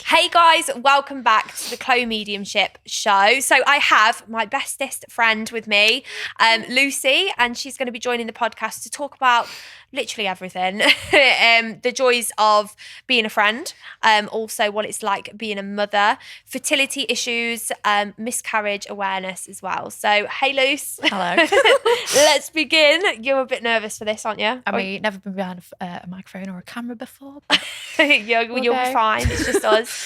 Hey guys, welcome back to the Chloe Mediumship show. So I have my bestest friend with me, Lucy, and she's going to be joining the podcast to talk about literally everything. The joys of being a friend, also what it's like being a mother, fertility issues, miscarriage awareness as well. So hey Luce. Hello. Let's begin. You're a bit nervous for this, aren't you? I mean, never been behind a microphone or a camera before. But you'll be fine. It's just us.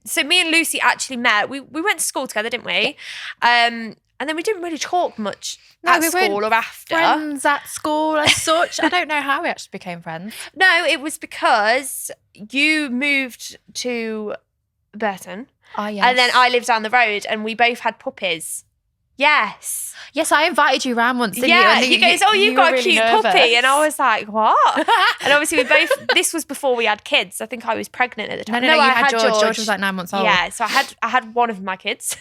So me and Lucy actually met. We went to school together, didn't we? And then we didn't really talk much at school or after. Friends at school as such. I don't know how we actually became friends. No, it was because you moved to Burton. Oh, yes. And then I lived down the road and we both had puppies. Yes. Yes, I invited you around once, didn't you? Yeah, And you goes, oh, you've got a cute puppy. And I was like, what? And obviously this was before we had kids. I think I was pregnant at the time. No, you had George. George was like 9 months old. Yeah, so I had one of my kids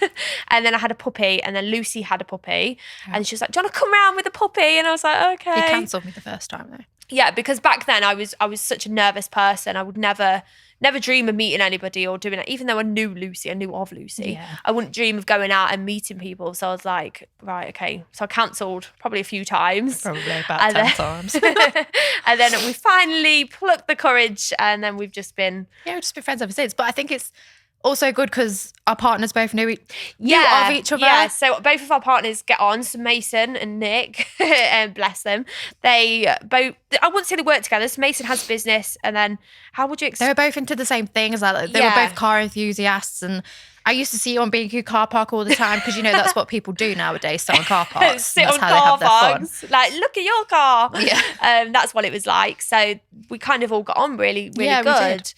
and then I had a puppy and then Lucy had a puppy and she was like, do you want to come round with a puppy? And I was like, okay. He cancelled me the first time though. Yeah, because back then I was such a nervous person. I would never dream of meeting anybody or doing it. Even though I knew of Lucy, I wouldn't dream of going out and meeting people. So I was like, right, okay. So I cancelled probably a few times. Probably about 10 times. And then we finally plucked the courage and then we've just been... Yeah, we've just been friends ever since. But I think it's also good because our partners both knew of each other. Yeah, so both of our partners get on. So Mason and Nick, bless them. They both, I wouldn't say they work together. So Mason has business and then how would you... They were both into the same things. Like, they were both car enthusiasts and I used to see you on B&Q car park all the time because, you know, that's what people do nowadays, sit on car parks. Sit that's on how car they have parks. Like, look at your car. Yeah. That's what it was like. So we kind of all got on really good. We did.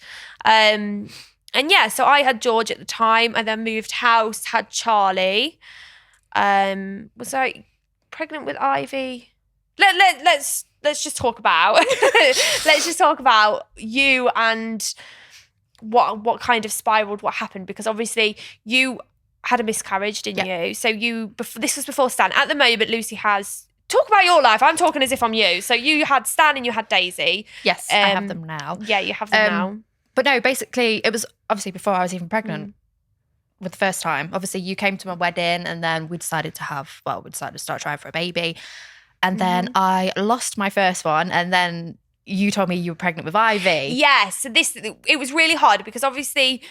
And yeah, so I had George at the time. I then moved house, had Charlie. Was I pregnant with Ivy? Let's just talk about you and what kind of spiraled, what happened, because obviously you had a miscarriage, didn't you? So this was before Stan. At the moment, Lucy has. Talk about your life. I'm talking as if I'm you. So you had Stan and you had Daisy. Yes, I have them now. Yeah, you have them now. But no, basically, it was obviously before I was even pregnant with the first time. Obviously, you came to my wedding and then we decided to start trying for a baby. And then I lost my first one and then you told me you were pregnant with Ivy. Yes. So it was really hard because obviously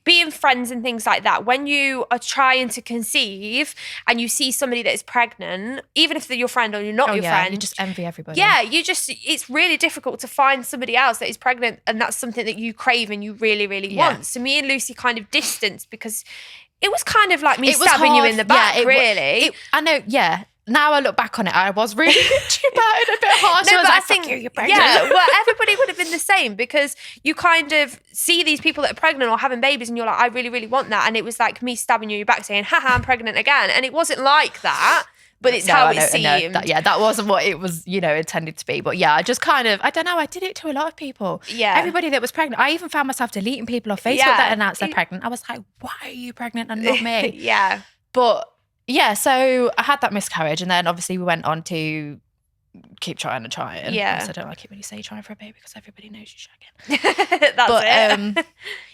being friends and things like that, when you are trying to conceive and you see somebody that is pregnant, even if they're your friend or you're not your friend. You just envy everybody. Yeah, it's really difficult to find somebody else that is pregnant and that's something that you crave and you really, really want. So me and Lucy kind of distanced because it was kind of like me stabbing you in the back, really. I know, yeah. Now I look back on it, I was really bitchy about it, a bit harsh. No, I was but like, I think, you're pregnant. Yeah, well, everybody would have been the same because you kind of see these people that are pregnant or having babies and you're like, I really, really want that. And it was like me stabbing you in your back saying, haha, I'm pregnant again. And it wasn't like that, but it's how it seemed. That wasn't what it was, intended to be. But yeah, I just kind of, I don't know, I did it to a lot of people. Yeah. Everybody that was pregnant. I even found myself deleting people off Facebook that announced they're pregnant. I was like, why are you pregnant and not me? Yeah. But yeah, so I had that miscarriage and then obviously we went on to keep trying and trying. Yeah. So I don't like it when you say trying for a baby because everybody knows you're shagging. That's it.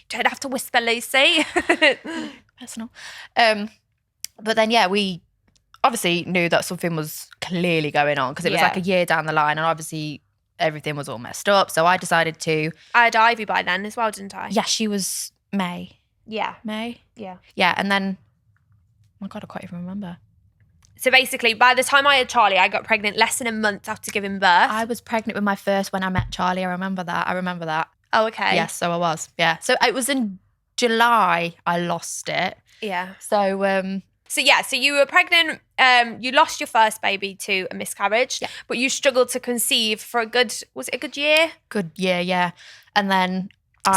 Don't have to whisper, Lucy. Personal. But then, yeah, we obviously knew that something was clearly going on because it was like a year down the line and obviously everything was all messed up. So I decided to... I had Ivy by then as well, didn't I? Yeah, she was May. Yeah. May? Yeah. Yeah, and then... Oh my God, I can't even remember. So basically, by the time I had Charlie, I got pregnant less than a month after giving birth. I was pregnant with my first when I met Charlie. I remember that. Oh, okay. Yes, so I was. Yeah. So it was in July I lost it. Yeah. So so you were pregnant. You lost your first baby to a miscarriage, but you struggled to conceive for a good year? Good year, yeah. And then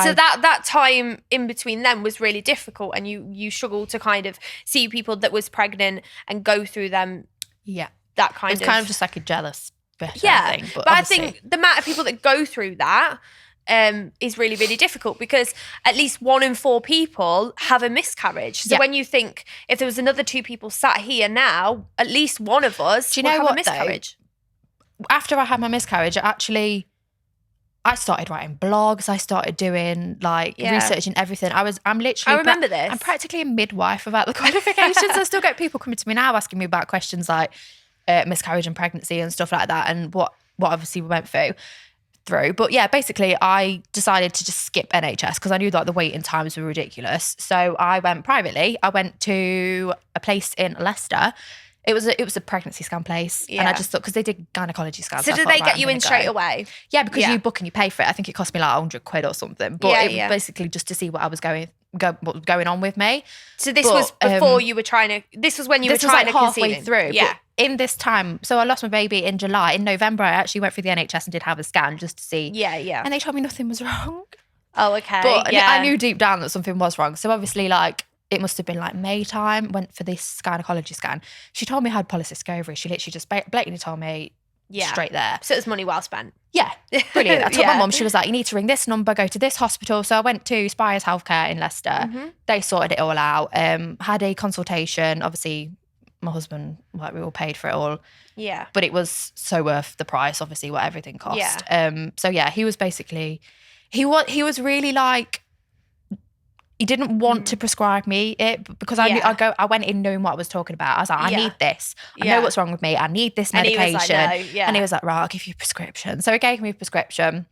so that time in between them was really difficult and you struggled to kind of see people that was pregnant and go through them. Yeah. That kind of... It's kind of just like a jealous bit, yeah, I think. But I think the amount of people that go through that is really, really difficult because at least 1 in 4 people have a miscarriage. So when you think if there was another 2 people sat here now, at least one of us would have a miscarriage. Though? After I had my miscarriage, I started writing blogs. I started doing like researching everything. I'm literally. I remember this. I'm practically a midwife without the qualifications. I still get people coming to me now asking me about questions like miscarriage and pregnancy and stuff like that, and what obviously we went through. But yeah, basically I decided to just skip NHS because I knew that the waiting times were ridiculous. So I went privately. I went to a place in Leicester. It was a pregnancy scan place. And I just thought, because they did gynecology scans. So did they get you in straight away? Yeah, because you book and you pay for it. I think it cost me like £100 or something. But it was basically just to see what was going on with me. So this was before you were trying to, this was when you were trying to conceive. Halfway through. Yeah. In this time, so I lost my baby in July. In November, I actually went through the NHS and did have a scan just to see. Yeah. And they told me nothing was wrong. Oh, okay. But I knew deep down that something was wrong. So obviously, like, it must have been like May time, went for this gynecology scan. She told me I had polycystic ovary. She literally just blatantly told me straight there. So it was money well spent. Yeah, brilliant. I told my mum, she was like, you need to ring this number, go to this hospital. So I went to Spires Healthcare in Leicester. Mm-hmm. They sorted it all out, had a consultation. Obviously, my husband, like, we all paid for it all. Yeah. But it was so worth the price, obviously, what everything cost. Yeah. So yeah, he was basically, he was really like, he didn't want to prescribe me it because I went in knowing what I was talking about. I was like, I need this. I know what's wrong with me. I need this medication. And he was like, right, I'll give you a prescription. So he gave me a prescription.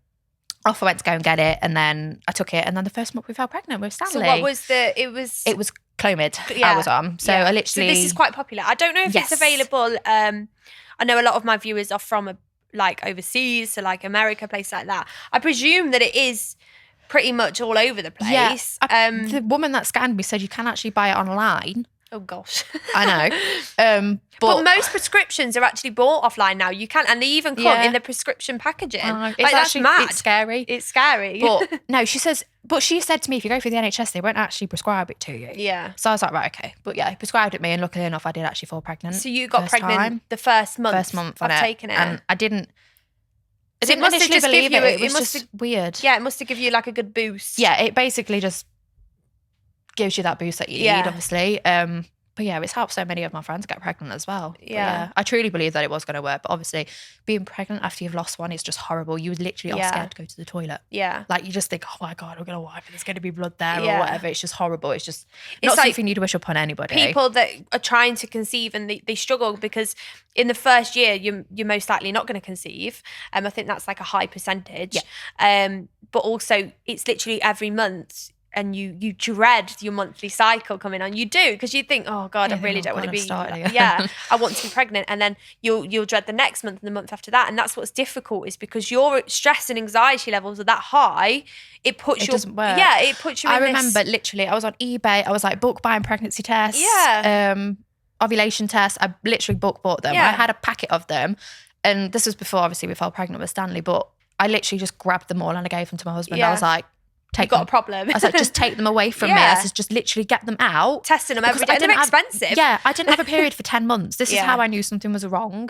Off I went to go and get it, and then I took it, and then the first month we fell pregnant with Stanley. So what was it was Clomid I was on. So I literally. So this is quite popular. I don't know if it's available. I know a lot of my viewers are from like overseas, so like America, places like that. I presume that it is pretty much all over the place. Yeah. The woman that scanned me said you can actually buy it online. Oh gosh. I know. But most prescriptions are actually bought offline now. You can, and they even come in the prescription packaging. It's like, actually that's mad. It's scary. It's scary. But no, she said to me, if you go through the NHS, they won't actually prescribe it to you. Yeah. So I was like, right, okay. But yeah, he prescribed it me, and luckily enough, I did actually fall pregnant. So you got pregnant the first month of taking it. And I didn't it must initially have just believe give you, it. It was just weird. Yeah, it must have given you like a good boost. Yeah, it basically just gives you that boost that you need, obviously. But yeah, it's helped so many of my friends get pregnant as well. Yeah. I truly believe that it was going to work. But obviously, being pregnant after you've lost one is just horrible. You literally are scared to go to the toilet. Yeah. Like, you just think, oh my God, we're going to wipe it. There's going to be blood there or whatever. It's just horrible. It's just not like something you'd wish upon anybody. People that are trying to conceive and they struggle because in the first year, you're most likely not going to conceive. I think that's like a high percentage. Yeah. But also, it's literally every month. And you dread your monthly cycle coming on. You do, because you think, oh God, I really don't want to be. I want to be pregnant. And then you'll dread the next month and the month after that. And that's what's difficult, is because your stress and anxiety levels are that high. It doesn't work. Yeah, it puts you. I remember literally, I was on eBay. I was like, book buying pregnancy tests. Yeah. Ovulation tests. I literally bought them. Yeah. I had a packet of them, and this was before obviously we fell pregnant with Stanley. But I literally just grabbed them all and I gave them to my husband. I was like, You've got a problem. I was like, just take them away from me. I said, just literally get them out. Testing them every day. They're expensive. I didn't have a period for 10 months. This is how I knew something was wrong.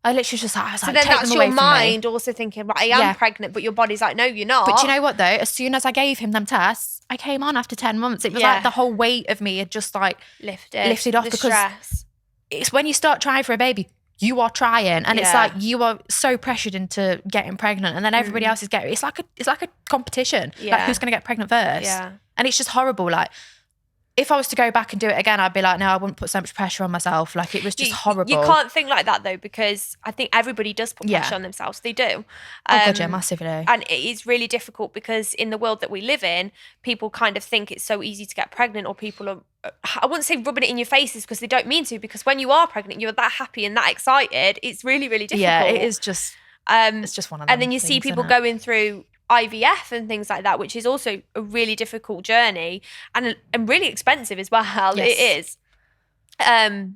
I literally just I was so like, then take that's them away your mind also thinking, right, I am pregnant, but your body's like, no, you're not. But do you know what though? As soon as I gave him them tests, I came on after 10 months. It was like the whole weight of me had just like lifted off, because stress. It's when you start trying for a baby, you are trying, and it's like you are so pressured into getting pregnant, and then everybody else is getting. It's like a competition. Like, who's going to get pregnant first? Yeah. And it's just horrible. Like, if I was to go back and do it again, I'd be like, no, I wouldn't put so much pressure on myself. Like, it was just horrible. You can't think like that though, because I think everybody does put pressure on themselves. They do. Oh God, yeah, massively. And it is really difficult because in the world that we live in, people kind of think it's so easy to get pregnant, or people are, I wouldn't say rubbing it in your faces because they don't mean to, because when you are pregnant, you're that happy and that excited. It's really, really difficult. Yeah, it is just, it's just one of them. And then you see people going through IVF and things like that, which is also a really difficult journey and really expensive as well. Yes. It is.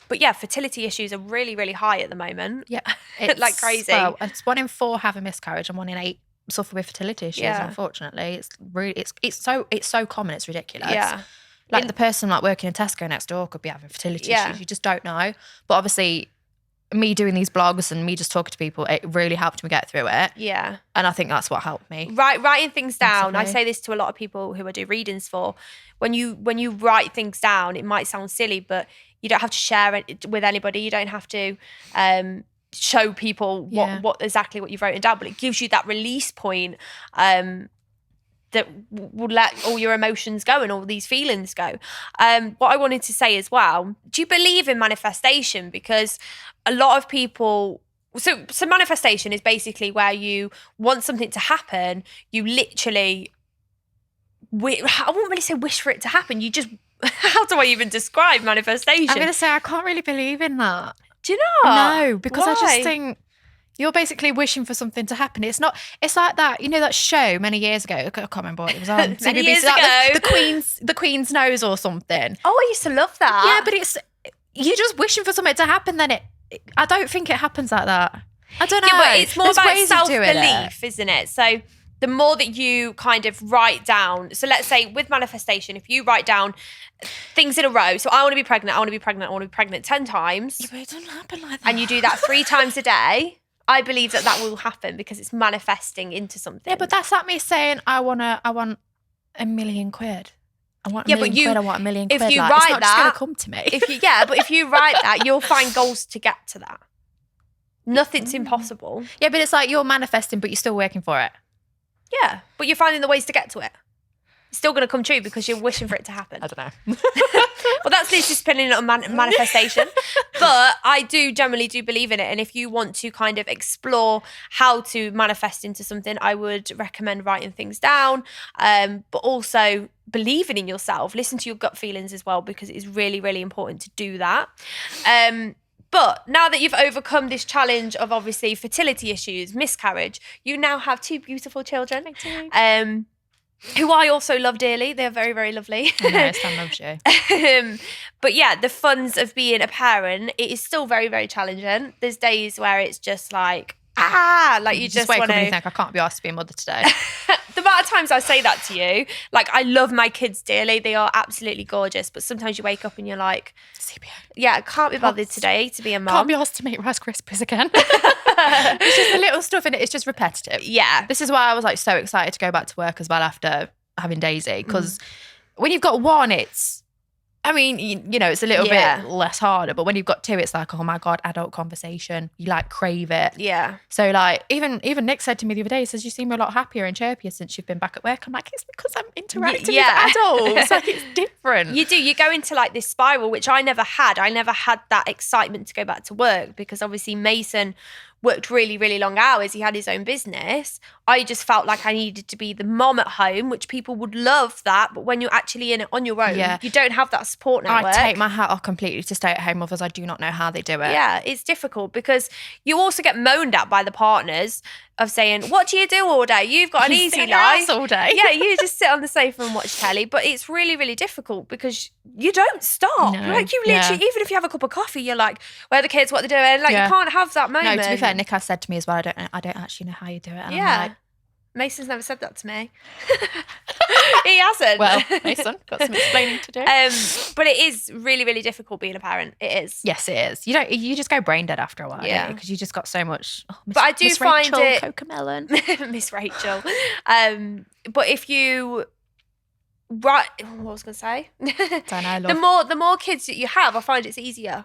But yeah, fertility issues are really, really high at the moment. Yeah. It's like crazy. Well, it's 1 in 4 have a miscarriage and 1 in 8 suffer with fertility issues, unfortunately. It's really, it's so common, it's ridiculous. Yeah. Like, the person like working in Tesco next door could be having fertility issues. You just don't know. But obviously, me doing these blogs and me just talking to people, it really helped me get through it. Yeah. And I think that's what helped me. Writing things down. Massively. I say this to a lot of people who I do readings for. When you write things down, it might sound silly, but you don't have to share it with anybody. You don't have to show people what exactly what you've written down, but it gives you that release point that will let all your emotions go and all these feelings go. What I wanted to say as well, do you believe in manifestation? Because a lot of people, so manifestation is basically where you want something to happen, you literally, I wouldn't really say wish for it to happen, you just, how do I even describe manifestation? I'm going to say I can't really believe in that. Do you not? No, because Why? I just think you're basically wishing for something to happen. It's like that, you know, that show many years ago. I can't remember what it was on. Many CBBC, years like ago. the Queen's Nose or something. Oh, I used to love that. Yeah, but you're just wishing for something to happen. Then I don't think it happens like that. I don't know. Yeah, but it's more There's about ways of doing self-belief, isn't it? So the more that you kind of write down, so let's say with manifestation, if you write down things in a row, so I want to be pregnant, I want to be pregnant, I want to be pregnant 10 times. Yeah, but it doesn't happen like that. And you do that 3 times a day, I believe that will happen because it's manifesting into something. Yeah, but that's like me saying I want £1 million. I want a million quid. I want £1 million. If you like, write it's not just that, going to come to me. But if you write that, you'll find goals to get to that. Nothing's impossible. Yeah, but it's like you're manifesting, but you're still working for it. Yeah, but you're finding the ways to get to it. It's still going to come true because you're wishing for it to happen. I don't know. Well, that's Lucy's opinion on manifestation. But I generally do believe in it. And if you want to kind of explore how to manifest into something, I would recommend writing things down, but also believing in yourself. Listen to your gut feelings as well, because it is really, really important to do that. But now that you've overcome this challenge of obviously fertility issues, miscarriage, you now have 2 beautiful children, who I also love dearly. They're very, very lovely. I know, Stan loves you. But yeah, the funds of being a parent, it is still very, very challenging. There's days where it's just like, like you just wake want up and to you think, I can't be asked to be a mother today. The amount of times I say that to you, like I love my kids dearly. They are absolutely gorgeous. But sometimes you wake up and you're like, CPO. yeah, I can't be bothered today to be a mum. Can't be asked to make Rice Krispies again. It's just the little stuff in it. It's just repetitive. Yeah. This is why I was like so excited to go back to work as well after having Daisy. Because when you've got one, it's, I mean, you know, it's a little bit less harder, but when you've got 2, it's like, oh my God, adult conversation. You like crave it. Yeah. So like, even Nick said to me the other day, he says, you seem a lot happier and chirpier since you've been back at work. I'm like, it's because I'm interacting with adults. Like, it's different. You do. You go into like this spiral, which I never had. I never had that excitement to go back to work because obviously Mason worked really, really long hours. He had his own business. I just felt like I needed to be the mom at home, which people would love that. But when you're actually in it on your own, you don't have that support network. I take my hat off completely to stay-at-home mothers. I do not know how they do it. Yeah, it's difficult because you also get moaned at by the partners of saying, what do you do all day? You've got an easy life. All day. Yeah, you just sit on the sofa and watch telly. But it's really, really difficult because you don't stop. No. Like you literally, even if you have a cup of coffee, you're like, where are the kids, what they're doing? Like you can't have that moment. No, to be fair, Nick has said to me as well, I don't actually know how you do it. And yeah. I'm like, Mason's never said that to me. He hasn't. Well, Mason, got some explaining to do. But it is really, really difficult being a parent. It is. Yes, it is. You just go brain dead after a while, yeah, because you just got so much. But I do Miss find Rachel, it Cocomelon, Miss Rachel. But if you what was I going to say? The more kids that you have, I find it's easier.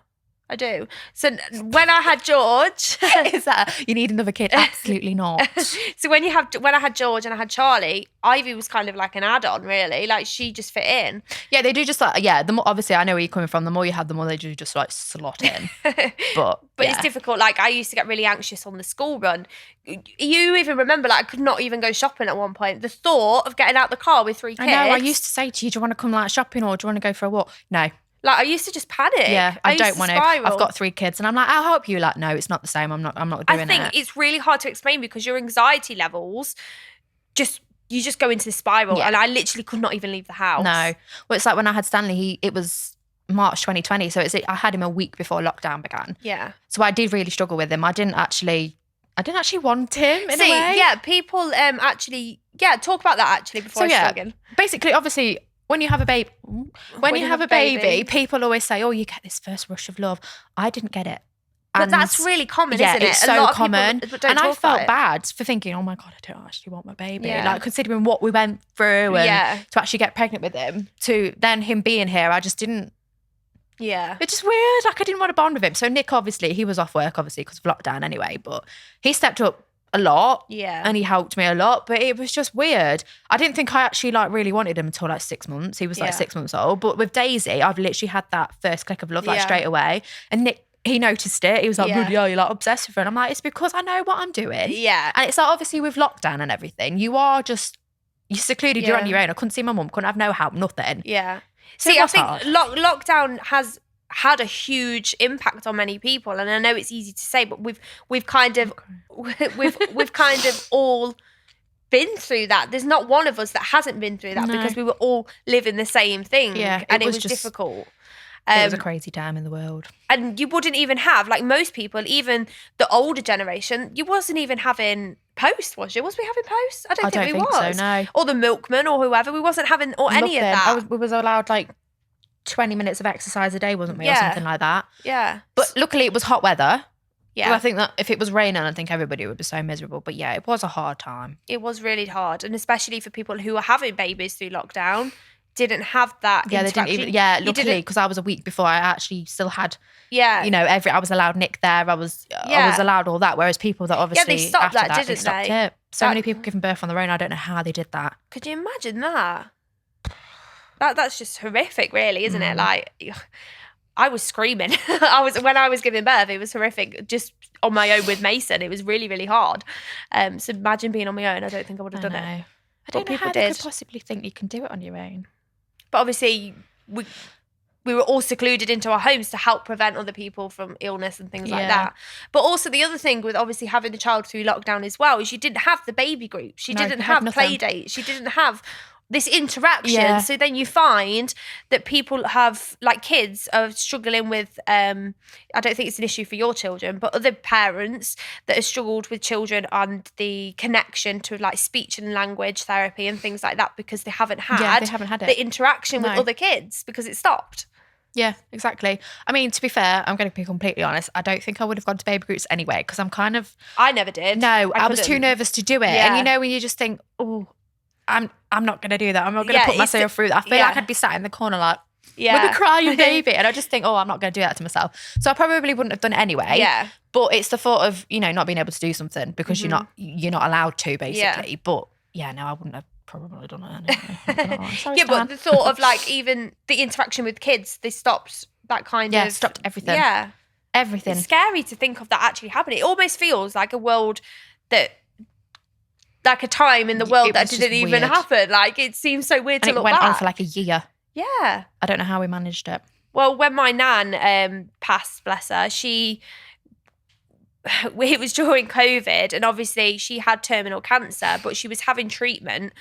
I do. So when I had George, is that you need another kid? Absolutely not. So when I had George and I had Charlie, Ivy was kind of like an add-on, really. Like she just fit in. Yeah, they do just like the more, obviously I know where you're coming from. The more you have, the more they do just like slot in. But it's difficult. Like I used to get really anxious on the school run. You even remember, like I could not even go shopping at one point. The thought of getting out the car with 3 kids. I know. I used to say to you, do you want to come like shopping or do you want to go for a walk? No. Like I used to just panic. Yeah, I don't want to. Spiral. I've got 3 kids, and I'm like, I'll help you. Like, no, it's not the same. I'm not doing it. I think it's really hard to explain because your anxiety levels you just go into the spiral, and I literally could not even leave the house. No, well, it's like when I had Stanley. It was March 2020, so I had him a week before lockdown began. Yeah, so I did really struggle with him. I didn't actually want him in a way. Yeah, people talk about that actually before I struggle. Basically, obviously. When you have a baby, people always say, "Oh, you get this first rush of love." I didn't get it, but that's really common, isn't it? It's so common, and I felt bad for thinking, "Oh my God, I don't actually want my baby." Like considering what we went through and to actually get pregnant with him, to then him being here, I just didn't. Yeah. It's just weird. Like, I didn't want to bond with him. So Nick, obviously, he was off work, obviously, because of lockdown anyway, but he stepped up a lot. Yeah. And he helped me a lot, but it was just weird. I didn't think I actually like really wanted him until like 6 months. He was like 6 months old. But with Daisy, I've literally had that first click of love like straight away. And Nick, he noticed it. He was like, "Bloody hell, you're like obsessed with her." And I'm like, it's because I know what I'm doing. Yeah. And it's like, obviously with lockdown and everything, you're secluded, you're on your own. I couldn't see my mum, couldn't have no help, nothing. Yeah. So See, I think hard. lockdown has had a huge impact on many people, and I know it's easy to say, but we've kind of we've kind of all been through that. There's not one of us that hasn't been through that because we were all living the same thing. Yeah, and it was difficult. It was a crazy time in the world. And you wouldn't even have, like most people, even the older generation, you wasn't even having post, was you? Was we having post? I don't think we was. So, no. Or the milkman or whoever. We wasn't having any of that. We was allowed like 20 minutes of exercise a day, wasn't we? Or something like that. Yeah. But luckily it was hot weather. Yeah. Well, I think that if it was raining, I think everybody would be so miserable. But yeah, it was a hard time. It was really hard. And especially for people who were having babies through lockdown, didn't have that they didn't even, luckily, because I was a week before, I actually still had, you know, I was allowed Nick there, I was allowed all that, whereas people that obviously, they stopped after that, didn't they? It. So many people giving birth on their own, I don't know how they did that. Could you imagine that? That's just horrific, really, isn't it? Like, I was screaming. When I was giving birth, it was horrific. Just on my own with Mason, it was really, really hard. So imagine being on my own. I don't think I would have done it. I don't know how you could possibly think you can do it on your own. But obviously, we were all secluded into our homes to help prevent other people from illness and things like that. But also the other thing with obviously having the child through lockdown as well is you didn't have the baby group. She didn't have play dates. She didn't have this interaction. Yeah. So then you find that people have, like, kids are struggling with, I don't think it's an issue for your children, but other parents that have struggled with children and the connection to like speech and language therapy and things like that because they haven't had it. The interaction with other kids because it stopped. Yeah, exactly. I mean, to be fair, I'm going to be completely honest. I don't think I would have gone to baby groups anyway because I'm kind of... I never did. No, I was too nervous to do it. Yeah. And you know when you just think, oh, I'm not going to do that. I'm not going to put myself through that. I feel like I'd be sat in the corner like, with a crying baby. And I just think, I'm not going to do that to myself. So I probably wouldn't have done it anyway. Yeah. But it's the thought of, you know, not being able to do something because you're not allowed to, basically. Yeah. But yeah, no, I wouldn't have probably done it anyway. Sorry, yeah, Stan. but the thought of like even the interaction with kids, they stopped that kind of... stopped everything. Yeah. Everything. It's scary to think of that actually happening. It almost feels like a world that... like a time in the world that didn't even happen. Like, it seems so weird to look back. It went on for like a year. Yeah. I don't know how we managed it. Well, when my nan passed, bless her, it was during COVID, and obviously she had terminal cancer, but she was having treatment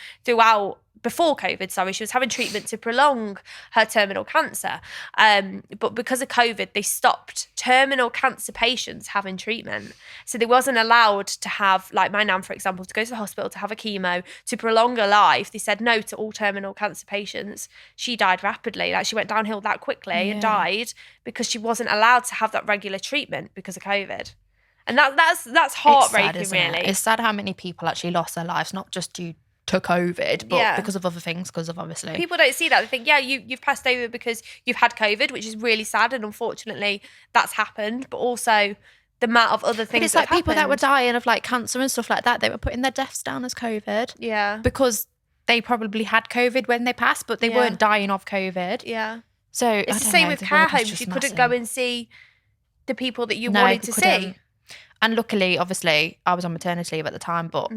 before COVID, she was having treatment to prolong her terminal cancer. But because of COVID, they stopped terminal cancer patients having treatment. So they wasn't allowed to have, like my nan, for example, to go to the hospital to have a chemo to prolong her life. They said no to all terminal cancer patients. She died rapidly. Like, she went downhill that quickly and died because she wasn't allowed to have that regular treatment because of COVID. And that's heartbreaking, it's sad, really. It's sad how many people actually lost their lives, not just due to COVID, but because of other things, because of obviously... People don't see that. They think, you've passed over because you've had COVID, which is really sad, and unfortunately that's happened, but also the amount of other things. But it's like people that were dying of like cancer and stuff like that, they were putting their deaths down as COVID. Yeah. Because they probably had COVID when they passed, but they weren't dying of COVID. Yeah. So it's the same with care homes. You couldn't go and see the people that you wanted to see. And luckily, obviously, I was on maternity leave at the time, but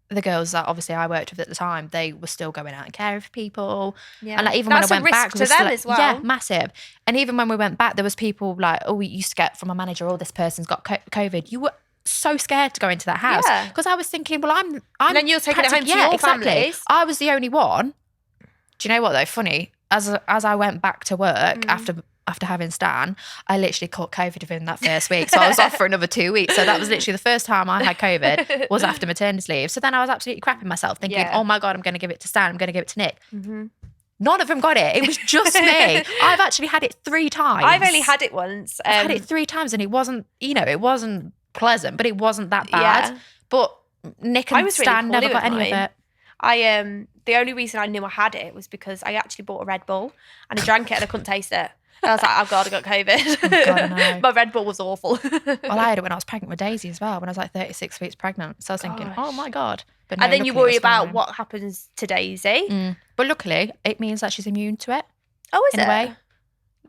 the girls that obviously I worked with at the time, they were still going out and caring for people. Yeah. And like, even that's when I went back, to them as well. Yeah, massive. And even when we went back, there was people like, we used to get from a manager, this person's got COVID. You were so scared to go into that house because I was thinking, well, I'm and then you're taking it home to your families. I was the only one. Do you know what though? Funny, as I went back to work after having Stan, I literally caught COVID within that first week. So I was off for another 2 weeks. So that was literally the first time I had COVID was after maternity leave. So then I was absolutely crapping myself thinking, oh my God, I'm going to give it to Stan. I'm going to give it to Nick. Mm-hmm. None of them got it. It was just me. I've actually had it 3 times. I've only had it once. I've had it 3 times and it wasn't, it wasn't pleasant, but it wasn't that bad. Yeah. But Nick and Stan never got any of it. The only reason I knew I had it was because I actually bought a Red Bull and I drank it and I couldn't taste it. I was like, oh God, I got COVID. Oh God, I know. My Red Bull was awful. Well, I had it when I was pregnant with Daisy as well, when I was like 36 weeks pregnant. So I was thinking, oh my God. But no, and then you luckily it worry was about fine. what happens to Daisy. But luckily, it means that she's immune to it. Oh, is in it? a way.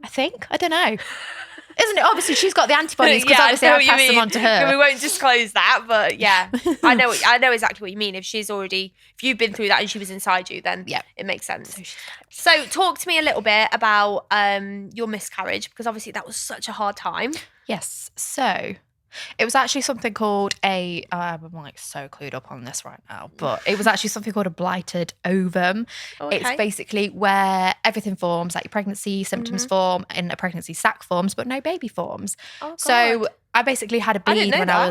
I think. I don't know. Isn't it? Obviously, she's got the antibodies because Yeah, obviously I know I what you passed them mean. on to her. We won't disclose that, but yeah, I know exactly what you mean. If you've been through that and she was inside you, then Yeah. it makes sense. So talk to me a little bit about your miscarriage, because obviously that was such a hard time. Yes. So it was actually something called I'm like so clued up on this right now, but it was actually something called a blighted ovum. Okay. It's basically where everything forms, like your pregnancy symptoms form and a pregnancy sac forms, but no baby forms. Oh, God. So I basically had a I didn't bleed know when that. I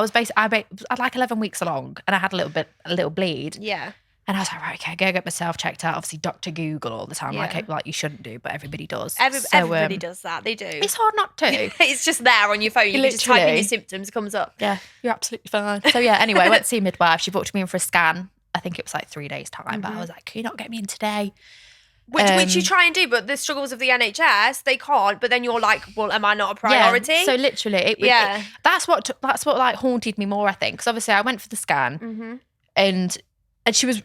was I was like 11 weeks along, and I had a little bleed. Yeah. And I was like, right, okay, go get myself checked out. Obviously, Dr. Google all the time, Yeah. like you shouldn't do, but everybody does. Everybody does that. They do. It's hard not to. It's just there on your phone. You can just type in Literally. your symptoms, it comes up. Yeah, you're absolutely fine. So yeah, anyway, I went to see a midwife. She booked me in for a scan. I think it was like 3 days time, but I was like, can you not get me in today? Which you try and do, but the struggles of the NHS, they can't. But then you're like, well, am I not a priority? Yeah, so literally, that's what like haunted me more, I think, because obviously I went for the scan, and she was.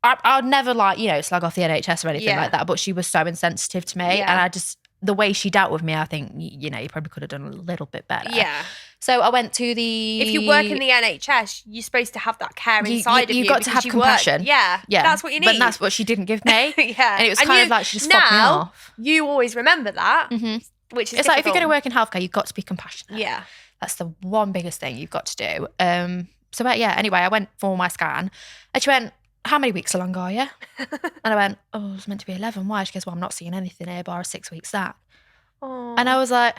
I'd never slag off the NHS or anything like that, but she was so insensitive to me, and the way she dealt with me, I think you probably could have done a little bit better. Yeah. So I went to the. If you work in the NHS, you're supposed to have that care inside of you. You've got to have compassion. Yeah, that's what you need. But that's what she didn't give me. Yeah, and it was kind of like she just fobbed me off. You always remember that, which is it's like if you're going to work in healthcare, you've got to be compassionate. Yeah, that's the one biggest thing you've got to do. Anyway, I went for my scan, and she went, how many weeks along are you? And I went, oh, it was meant to be 11. Why? She goes, well, I'm not seeing anything here, bar a 6 week sack. And I was like,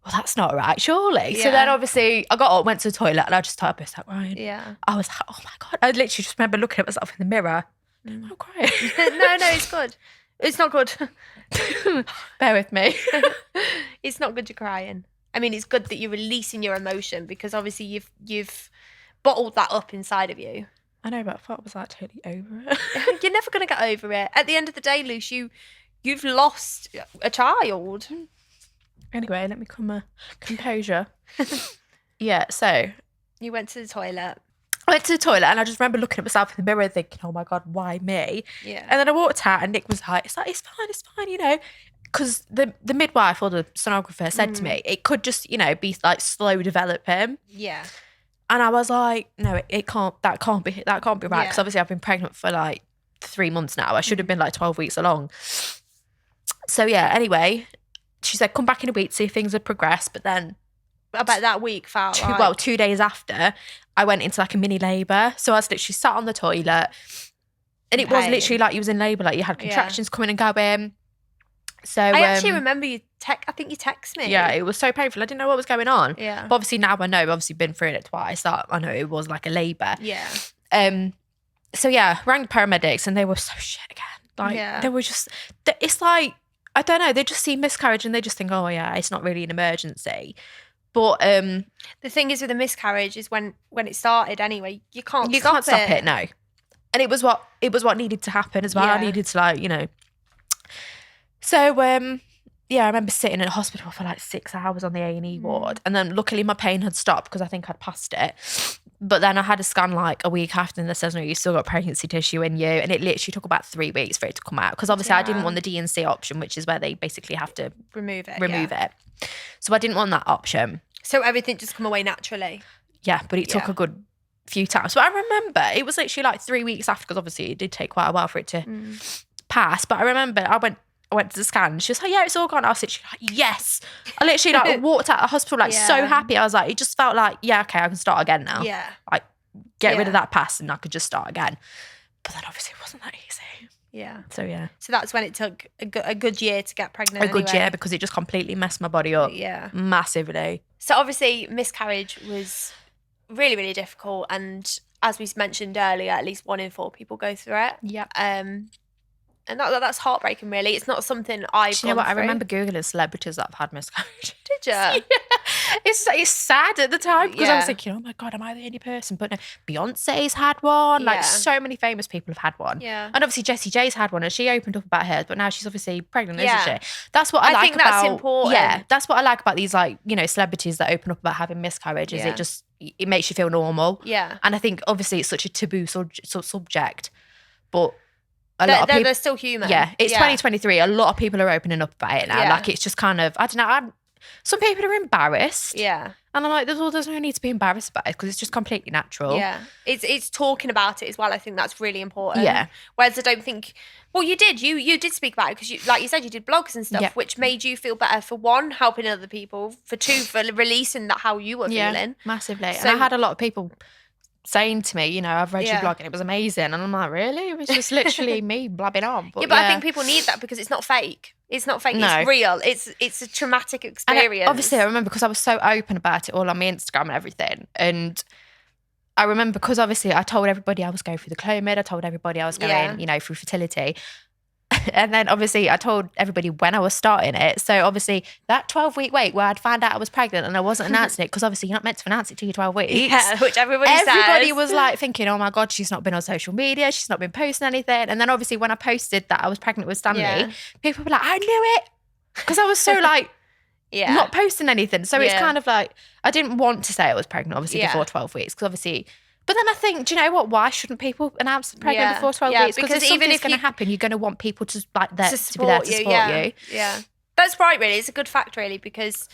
well, that's not right, surely. Yeah. So then obviously I got up, went to the toilet, and I just started burst out crying. Yeah. I was like, oh my God. I literally just remember looking at myself in the mirror. I'm crying. No, it's good. It's not good. Bear with me. It's not good you're crying. I mean, it's good that you're releasing your emotion, because obviously you've bottled that up inside of you. I know, but I thought I was like totally over it. You're never going to get over it. At the end of the day, Luce, you've lost a child. Anyway, let me composure. Yeah, so. You went to the toilet. I went to the toilet, and I just remember looking at myself in the mirror and thinking, oh my God, why me? Yeah. And then I walked out, and Nick was like, it's fine, because the midwife or the sonographer said to me, it could just, be like slow developing. Yeah. And I was like, no, that can't be right. Because obviously I've been pregnant for like 3 months now. I should have been like 12 weeks along. So yeah, anyway, she said, come back in a week to see if things had progressed. But then about that week felt 2 days after, I went into like a mini labour. So I was literally sat on the toilet, and it was literally like you was in labour, like you had contractions coming and going. So I actually remember I think you text me. Yeah, it was so painful. I didn't know what was going on. Yeah. But obviously now I know, obviously been through it twice, that I know it was like a labour. Yeah. So yeah, rang the paramedics, and they were so shit again. Like they were just, it's like, I don't know, they just see miscarriage and they just think, oh yeah, it's not really an emergency. But the thing is with a miscarriage is when it started anyway, you can't stop it. No. And it was what needed to happen as well. I needed to So, I remember sitting in a hospital for like 6 hours on the A&E ward. And then luckily my pain had stopped because I think I'd passed it. But then I had a scan like a week after, and they says, no, you still got pregnancy tissue in you. And it literally took about 3 weeks for it to come out. Because obviously I didn't want the D&C option, which is where they basically have to remove it. So I didn't want that option. So everything just come away naturally. Yeah, but it took a good few times. But I remember it was literally like 3 weeks after, because obviously it did take quite a while for it to pass. But I remember I went to the scan, and she was like, yeah, it's all gone. I was literally like, yes. I literally like walked out of the hospital so happy. I was like, it just felt like, yeah, okay, I can start again now. Yeah. Like get rid of that past and I could just start again. But then obviously it wasn't that easy. Yeah. So yeah. So that's when it took a good year to get pregnant. A good year, because it just completely messed my body up. Yeah. Massively. So obviously miscarriage was really, really difficult, and as we mentioned earlier, at least 1 in 4 people go through it. Yeah. And that's heartbreaking, really. It's not something I've Do you know what? gone I through. remember Googling celebrities that have had miscarriages. Did you? Yeah. It's sad at the time because I Yeah. was thinking, oh my God, am I the only person? But no, Beyonce's had one. Yeah. Like so many famous people have had one. Yeah. And obviously Jessie J's had one and she opened up about hers, but now she's obviously pregnant, Yeah. isn't she? That's what I like think about. that's important. Yeah, that's what I like about these like, you know, celebrities that open up about having miscarriages. Yeah. It makes you feel normal. Yeah. And I think obviously it's such a taboo subject, but a lot of people, they're still human. yeah, it's 2023. A lot of people are opening up about it now. Yeah. Like it's just kind of, I don't know. Some people are embarrassed. Yeah. And I'm like, there's no need to be embarrassed about it because it's just completely natural. Yeah. It's talking about it as well. I think that's really important. Yeah. Whereas I don't think, well, you did speak about it because you, like you said, you did blogs and stuff, Yeah. which made you feel better for one, helping other people, for two, for releasing that how you were feeling. Massively. So- and I had a lot of people saying to me, you know, I've read your Yeah. blog and it was amazing. And I'm like, really? It was just literally me blabbing on. But, But I think people need that because it's not fake. It's not fake. No. It's real. It's a traumatic And experience. obviously, I remember because I was so open about it all on my Instagram and everything. And I remember because obviously I told everybody I was going through the Clomid. I told everybody I was going, Yeah. you know, through fertility. And then obviously I told everybody when I was starting it. So obviously that 12-week wait where I'd found out I was pregnant and I wasn't announcing it because obviously you're not meant to announce it till you're 12 weeks. Yeah, which everybody Everybody says. was like thinking, oh my God, she's not been on social media. She's not been posting anything. And then obviously when I posted that I was pregnant with Stanley, Yeah. people were like, I knew it. Because I was so like, Yeah. not posting anything. So it's Yeah. kind of like, I didn't want to say I was pregnant, obviously, Yeah. before 12 weeks. Because obviously, but then I think, do you know what? Why shouldn't people announce they're pregnant Yeah. before 12 Yeah, weeks? Because because if even something's if going to you- happen, you're going to want people to like to be there to support support you. you. Yeah. That's right, really. It's a good fact, really, because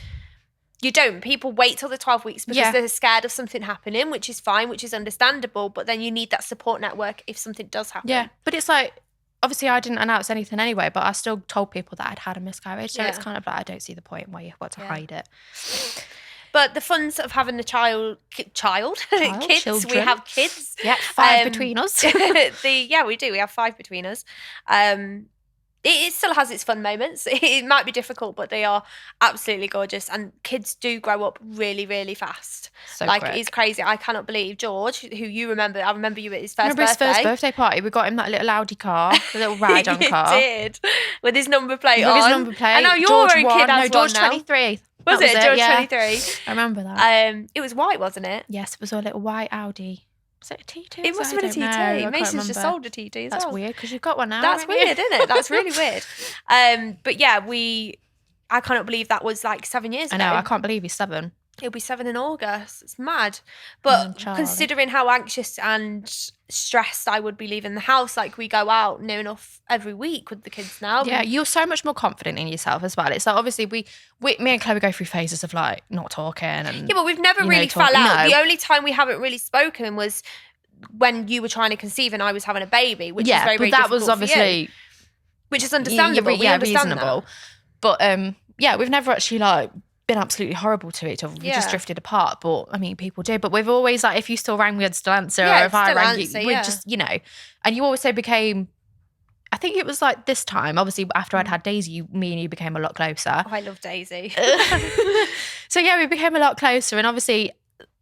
you don't. People wait till the 12 weeks because Yeah. they're scared of something happening, which is fine, which is understandable. But then you need that support network if something does happen. Yeah. But it's like, obviously, I didn't announce anything anyway, but I still told people that I'd had a miscarriage. So Yeah. it's kind of like, I don't see the point where you've got to Yeah. hide it. But the funs of having a child, kids, children. we have kids. Yeah, 5 Um, between us. Yeah, we do. We have 5 between us. It still has its fun moments. It might be difficult, but they are absolutely gorgeous. And kids do grow up really, really fast. So like quick. it's crazy. I cannot believe George, who you remember. I remember you at his first Remember his birthday. first birthday party? We got him that little Audi car, the little ride-on You car. did, with his number plate With on. his number plate. And now your George own won. kid No, has George one now. 23. Was That it George yeah. 23? I remember that. It was white, wasn't it? Yes, it was a little white Audi. Was it a T2? It must have been a TT. Mason's just sold a TT as That's well. weird because you've got one now. That's haven't you? weird, isn't it? That's really weird. But yeah, I cannot believe that was like 7 years I ago. know. I can't believe he's 7. It'll be 7 in August. It's mad. But Charlie. considering how anxious and stressed I would be leaving the house, like we go out near enough every week with the kids now. Yeah, you're so much more confident in yourself as well. It's like obviously me and Chloe go through phases of like not talking and Yeah, but we've never you know, really talk- fell out. no. The only time we haven't really spoken was when you were trying to conceive and I was having a baby, which is yeah, very, very but that difficult was for you, obviously which is understandable. We understand reasonable. that. But yeah, we've never actually like been absolutely horrible to each other. We just Yeah. drifted apart. But I mean, people do. But we've always like, if you still rang me, I'd still answer. Yeah, or if I still rang answer, you, we'd yeah. just, you know. And you also became, I think it was like this time, obviously after I'd had Daisy, me and you became a lot closer. Oh, I love Daisy. So yeah, we became a lot closer. And obviously,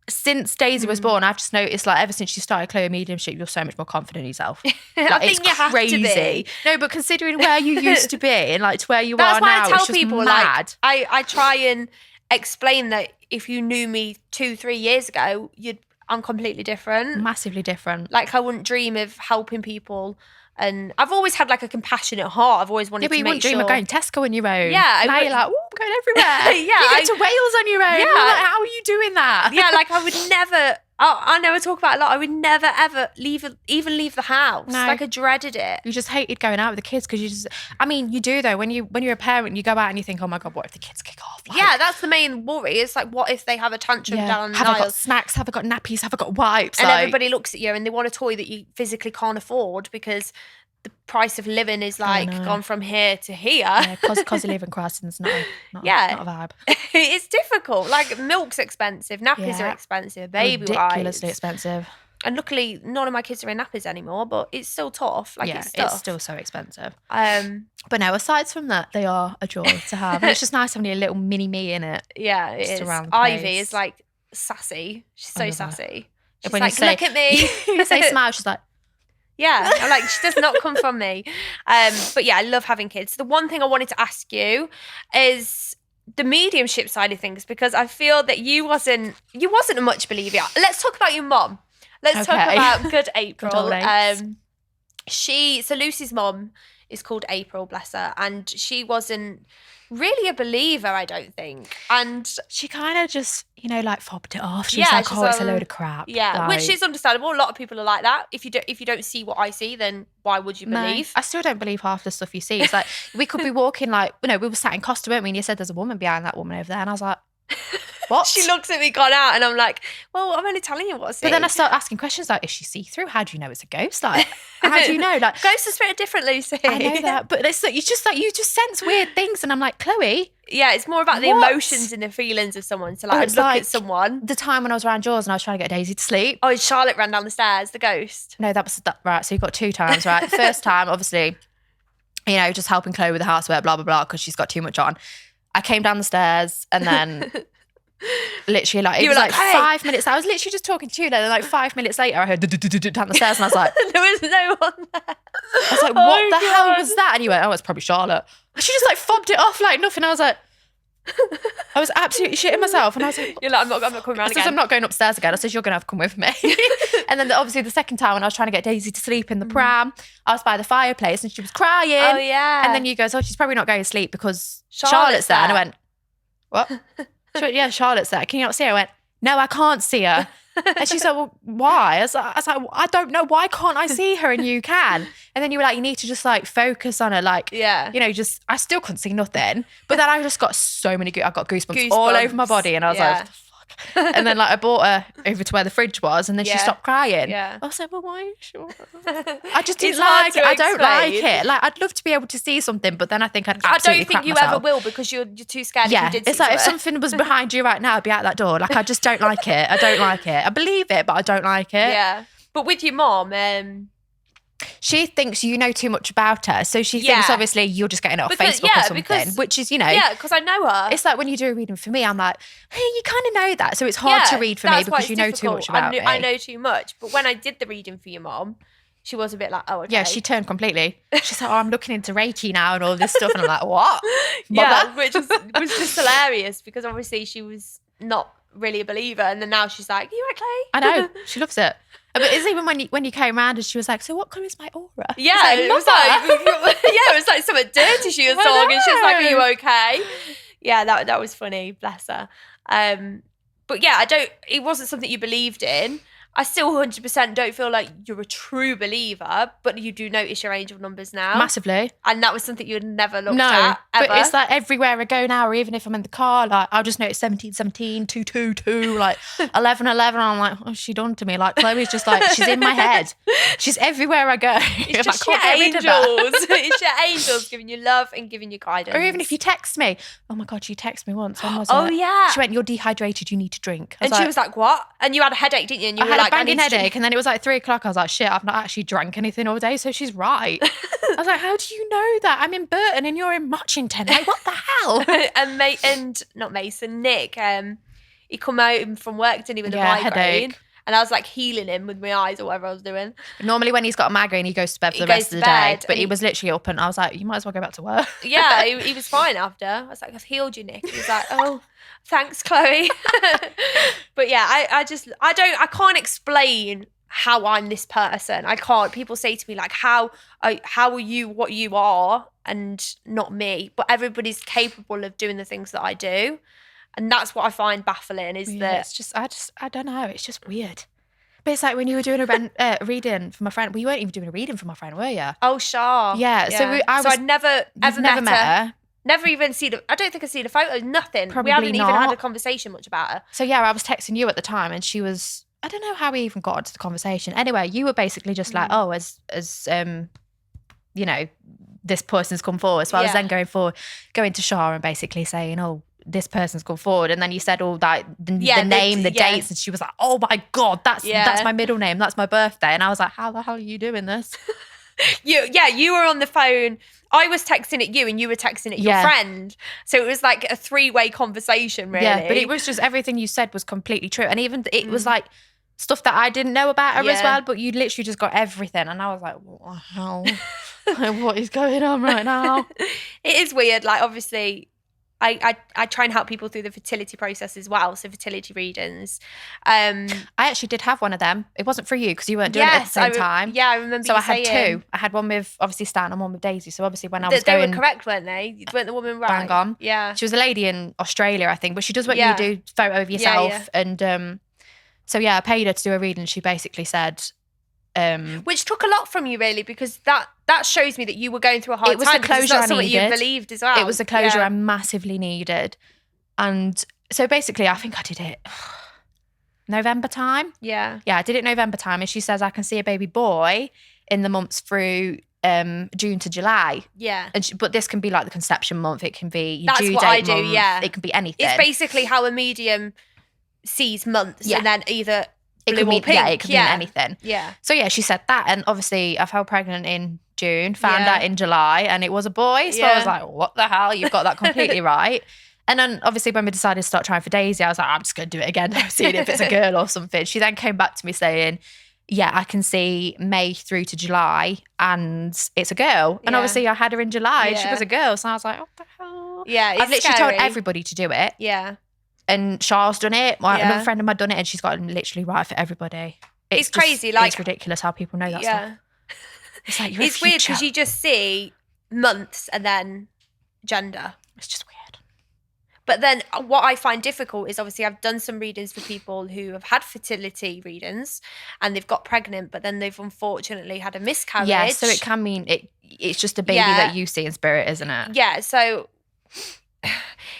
since Daisy was born, I've just noticed like ever since you started Chloe Mediumship, you're so much more confident in yourself. Like, I think it's you have to be. crazy. No, but considering where you used to be and like to where you That's are why now, I tell it's just people, mad. like, I try and explain that if you knew me 2-3 years ago, I'm completely different. Massively different. Like, I wouldn't dream of helping people. And I've always had like a compassionate heart. I've always wanted Yeah, but to you make wouldn't dream sure. of going Tesco on your own. Yeah, now I you're like, oh, I'm going everywhere. Yeah, you go to Wales on your own. Yeah. You're like, how are you doing that? Yeah, like I would never. I know I talk about it a lot. I would never ever even leave the house. No. Like I dreaded it. You just hated going out with the kids because you just. I mean, you do though. When you're a parent, you go out and you think, oh my God, what if the kids kick off? Like, Yeah, that's the main worry. It's like, what if they have a tantrum down the have I got aisle? snacks? Have I got nappies? Have I got wipes? And Like, everybody looks at you and they want a toy that you physically can't afford because the price of living is like know. gone from here to here. yeah, cause you live in Crossing's not not Yeah. a vibe. It's difficult. Like milk's expensive, nappies are Yeah. expensive, baby Ridiculously wipes. expensive. And luckily, none of my kids are in nappies anymore, but it's still tough. Like yeah, it's tough. still so expensive. But But no, aside from that, they are a joy to have. And it's just nice having a little mini me in it. yeah, it Just is. around the Ivy place. is like sassy. She's so love her. sassy. She's When like, you say, look at me. you say smile, she's like, Yeah, I'm like, she does not come from me. But yeah, I love having kids. The one thing I wanted to ask you is the mediumship side of things, because I feel that you wasn't a much believer. Let's talk about your mom. Let's talk about good April. So Lucy's mom is called April, bless her, and she wasn't really a believer, I don't think. And she kind of just, like fobbed it off. She's like, oh, it's a load of crap. Yeah, which is understandable. A lot of people are like that. If you don't see what I see, then why would you believe? I still don't believe half the stuff you see. It's like, we could be walking like, we were sat in Costa, weren't we? And you said there's a woman behind that woman over there. And I was like, what? She looks at me, gone out, and I'm like, well, I'm only telling you what I see. But then I start asking questions like, is she see-through? How do you know it's a ghost? Like, how do you know? Like, ghosts are spirit different, Lucy. I know that, but it's like you just sense weird things, and I'm like, Chloe. Yeah, it's more about the emotions and the feelings of someone. So like, I'd look at someone. The time when I was around yours and I was trying to get Daisy to sleep. Oh, Charlotte ran down the stairs, the ghost. No, that was right. So you got 2 times, right? The first time, obviously, just helping Chloe with the housework, blah blah blah, because she's got too much on. I came down the stairs and then. Literally, like, it was like 5 minutes. I was literally just talking to you, then like 5 minutes later, I heard down the stairs, and I was like, there was no one there. I was like, what the hell was that? And you went, oh, it's probably Charlotte. And she just like fobbed it off like nothing. I was like, I was absolutely shitting myself, and I was like, you're like, I'm not coming around again. I'm not going upstairs again. I said, you're gonna have to come with me. And then obviously the second time when I was trying to get Daisy to sleep in the pram, I was by the fireplace and she was crying. Oh yeah. And then you goes, oh, she's probably not going to sleep because Charlotte's there. And I went, what? She went, yeah, Charlotte's there. Can you not see her? I went, no, I can't see her. And she said, well, why? I was like, I don't know. Why can't I see her and you can? And then you were like, you need to just like focus on her. Like, yeah, I still couldn't see nothing. But then I just got so many, I got goosebumps all over my body. And I was like, what the fuck? And then like I brought her over to where the fridge was, and then she stopped crying. Yeah. I was like, well, why are you sure? I just didn't like it. I don't like it. Like, I'd love to be able to see something, but then I think I'd absolutely crap myself. Ever will, because you're too scared. Yeah, if you did it's like if something was behind you right now, I'd be out that door. Like, I just don't like it. I don't like it. I believe it, but I don't like it. Yeah. But with your mom, she thinks you know too much about her. So she thinks obviously you're just getting it off Facebook or something, which is, Yeah, because I know her. It's like when you do a reading for me, I'm like, hey, you kind of know that. So it's hard to read for me because you know too much about me. I know too much. But when I did the reading for your mom, she was a bit like, oh, okay. Yeah, she turned completely. She's like, oh, I'm looking into Reiki now and all this stuff. And I'm like, what? Yeah, which was just hilarious, because obviously she was not really a believer. And then now she's like, you right, Clay? I know. She loves it. But it's even when you came around and she was like, so what colour is my aura? Yeah, it was like something dirty she was talking. She was like, are you okay? Yeah, that was funny, bless her. But yeah, it wasn't something you believed in. I still 100% don't feel like you're a true believer, but you do notice your angel numbers now. Massively. And that was something you had never looked at, ever. But it's like everywhere I go now, or even if I'm in the car, like I'll just notice 17, 17, 2, 2, 2, like 11, 11. I'm like, what's she done to me? Like, Chloe's just like, she's in my head. She's everywhere I go. It's just your angels. It's your angels giving you love and giving you guidance. Or even if you text me. Oh my God, she texted me once. Yeah. She went, you're dehydrated, you need to drink. And she was like, what? And you had a headache, didn't you? And you were like, I had a banging headache, and then it was like 3 o'clock. I was like, shit, I've not actually drank anything all day, so she's right. I was like, how do you know that? I'm in Burton and you're in Matchington. Like, what the hell? and not Mason, Nick, he come home from work, didn't he, with a migraine. Headache. And I was like healing him with my eyes or whatever I was doing. Normally when he's got a migraine, he goes to bed for the rest of the day. But he was literally up, and I was like, you might as well go back to work. Yeah, he was fine after. I was like, I've healed you, Nick. He was like, oh, thanks, Chloe. But yeah, I can't explain how I'm this person. I can't. People say to me like, how are you what you are and not me? But everybody's capable of doing the things that I do. And that's what I find baffling is that it's just, I don't know. It's just weird. But it's like when you were doing a reading for my friend. Well, you weren't even doing a reading for my friend, were you? Oh, sure. Yeah. So I'd never met her. her. Never even seen I don't think I've seen a photo, nothing. Probably we haven't not. even had a conversation much about her. So yeah, I was texting you at the time, and she was, I don't know how we even got into the conversation. Anyway, you were basically just like, oh, as you know, this person's come forward. So I was then going to Shah and basically saying, oh, this person's come forward. And then you said all that, the name, the dates. And she was like, oh my God, that's my middle name. That's my birthday. And I was like, how the hell are you doing this? You were on the phone. I was texting at you and you were texting at your friend. So it was like a 3-way conversation, really. Yeah, but it was just everything you said was completely true. And even it was like stuff that I didn't know about her as Yeah. well, but you literally just got everything. And I was like, what the hell? What is going on right now? It is weird. Like, obviously, I try and help people through the fertility process as well. So fertility readings. I actually did have one of them. It wasn't for you because you weren't doing it at the same time. Yeah, I remember. So you I had saying. two. I had one with obviously Stan and one with Daisy. So obviously when I They was going, were correct, weren't they? Weren't the woman right? bang on. Yeah. She was a lady in Australia, I think, but she does what Yeah. you do, photo of yourself. Yeah. And so yeah, I paid her to do a reading. She basically said, which took a lot from you, really, because that shows me that you were going through a hard time. It was the because it's closure not I something you needed. believed as well. it was the closure Yeah. I massively needed. And so basically, I think I did it November time. Yeah. Yeah, I did it November time. And she says I can see a baby boy in the months through June to July. Yeah. And but this can be like the conception month. It can be your That's due what date I do, month. yeah. It can be anything. It's basically how a medium sees months, Yeah. and then either it blue could or mean, pink. yeah, it could mean anything. Yeah. So yeah, she said that. And obviously I fell pregnant in June, found Yeah. out in July, and it was a boy. So I was Yeah. like, what the hell? You've got that completely right. And then obviously when we decided to start trying for Daisy, I was like, I'm just going to do it again, seeing if it's a girl or something. She then came back to me saying, yeah, I can see May through to July and it's a girl. And Yeah. obviously I had her in July and she Yeah. was a girl. So I was like, what the hell? Yeah, it's I've literally scary. told everybody to do it. Yeah. And Char's done it. Yeah. Another friend of mine done it and she's got it literally right for everybody. It's crazy, like- it's ridiculous how people know that stuff. It's like, you're It's weird because you just see months and then gender. It's just weird. But then what I find difficult is, obviously I've done some readings for people who have had fertility readings and they've got pregnant, but then they've unfortunately had a miscarriage. Yeah, so it can mean it's just a baby Yeah. that you see in spirit, isn't it? Yeah, so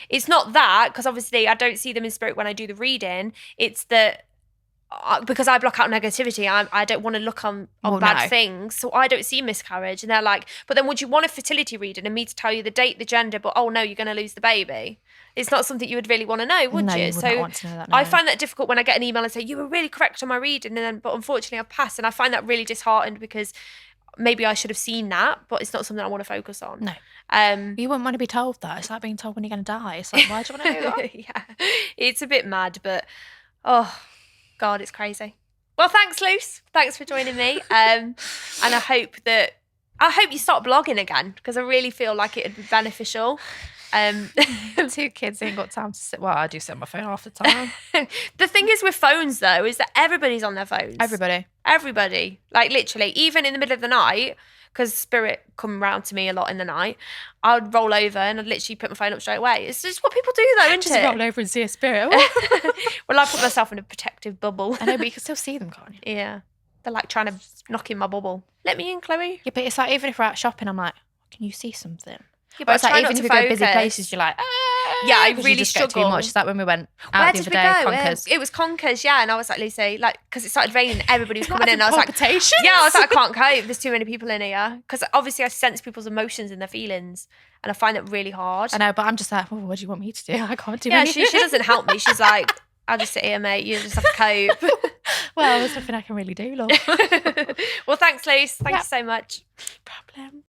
it's not that, because obviously I don't see them in spirit when I do the reading. It's that because I block out negativity, I don't want to look on Well, bad no. things, so I don't see miscarriage. And they're like, but then would you want a fertility reading and me to tell you the date, the gender, but oh no, you're going to lose the baby? It's not something you would really want to know, would No, you? you would not want to know that, I no. find that difficult when I get an email and say, you were really correct on my reading, and then, but unfortunately I've passed. And I find that really disheartened because maybe I should have seen that, but it's not something I want to focus on. No. You wouldn't want to be told that. It's like being told when you're going to die. It's like, why do you want to know that? Yeah, it's a bit mad, but oh God, it's crazy. Well, thanks, Luce. Thanks for joining me. And I hope you start blogging again, because I really feel like it would be beneficial. 2 kids ain't got time to sit. Well, I do sit on my phone half the time. The thing is with phones, though, is that everybody's on their phones. Everybody. Like, literally, even in the middle of the night, because Spirit come round to me a lot in the night, I'd roll over and I'd literally put my phone up straight away. It's just what people do, though, isn't Just it? roll over and see a spirit. Well, I put myself in a protective bubble. I know, but you can still see them, can't you? Yeah. They're like trying to knock in my bubble. Let me in, Chloe. Yeah, but it's like, even if we're out shopping, I'm like, can you see something? Yeah, But it's I try like, not even to if we go busy focus. places, you're like, Yeah, I 'cause you really just get too struggle. much. It's like when we went Where out the did other we day, go? Conkers. It was Conkers, yeah. And I was like, Lucy, like, because it started raining, everybody was coming in. And I was like, palpitations. yeah, I was like, I can't cope. There's too many people in here. Because obviously I sense people's emotions and their feelings. And I find it really hard. I know, but I'm just like, what do you want me to do? I can't do Yeah, anything. she doesn't help me. She's like, I'll just sit here, mate. You just have to cope. Well, there's nothing I can really do, love. Well, thanks, Luce. Thank you so much. Problem.